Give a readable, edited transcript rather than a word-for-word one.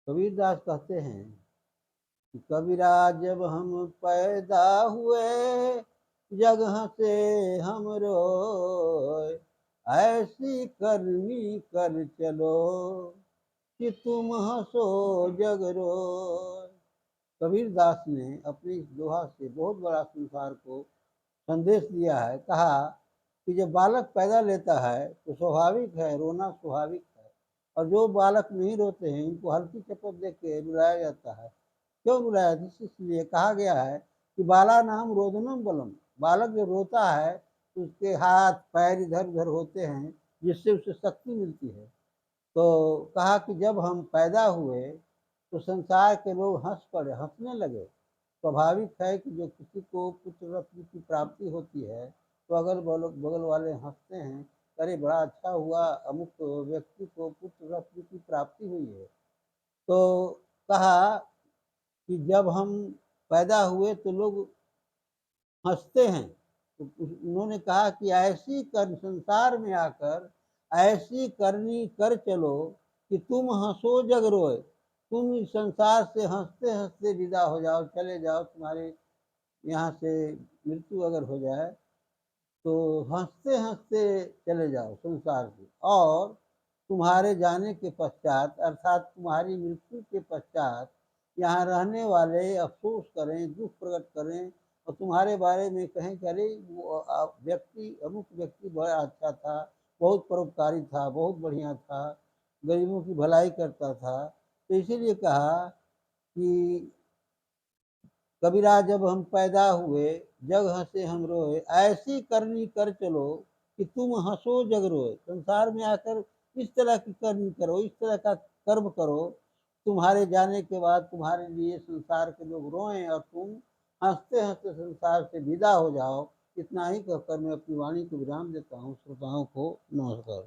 कबीरदास कहते हैं कि कबीरा जब हम पैदा हुए जग हँसे हम रोए, ऐसी करनी कर चलो कि तुम हँसो जग रोए। कबीरदास ने अपनी इस दोहा से बहुत बड़ा संसार को संदेश दिया है। कहा कि जब बालक पैदा लेता है तो स्वाभाविक है, रोना स्वाभाविक है, और जो बालक नहीं रोते हैं इनको हल्की चपत दे के रुलाया जाता है। क्यों रुलाया? इसलिए कहा गया है कि बाला नाम रोदनम बलम। बालक जो रोता है तो उसके हाथ पैर इधर उधर होते हैं, जिससे उसे शक्ति मिलती है। तो कहा कि जब हम पैदा हुए तो संसार के लोग हंस पड़े, हंसने लगे। स्वाभाविक है कि जो किसी को पुत्र रत्न की प्राप्ति होती है तो अगल बगल वाले हंसते हैं, अरे बड़ा अच्छा हुआ, अमुक व्यक्ति को पुत्र रत्न की प्राप्ति हुई है। तो कहा कि जब हम पैदा हुए तो लोग हंसते हैं। तो उन्होंने कहा कि ऐसी कर संसार में आकर ऐसी करनी कर चलो कि तुम हंसो जग रोए। तुम इस संसार से हंसते हंसते विदा हो जाओ, चले जाओ। तुम्हारे यहाँ से मृत्यु अगर हो जाए तो हंसते हंसते चले जाओ संसार से, और तुम्हारे जाने के पश्चात अर्थात तुम्हारी मृत्यु के पश्चात यहाँ रहने वाले अफसोस करें, दुख प्रकट करें, और तुम्हारे बारे में कहें कि अरे वो व्यक्ति, अमुक व्यक्ति बड़ा अच्छा था, बहुत परोपकारी था, बहुत बढ़िया था, गरीबों की भलाई करता था। तो इसीलिए कहा कि कबीरा जब हम पैदा हुए जग हंसे हम रोए, ऐसी करनी कर चलो कि तुम हंसो जग रोए। संसार में आकर इस तरह की करनी करो, इस तरह का कर्म करो, तुम्हारे जाने के बाद तुम्हारे लिए संसार के लोग रोएं और तुम हंसते हंसते संसार से विदा हो जाओ। इतना ही कहकर मैं अपनी वाणी को विराम देता हूँ। श्रोताओं को नमस्कार।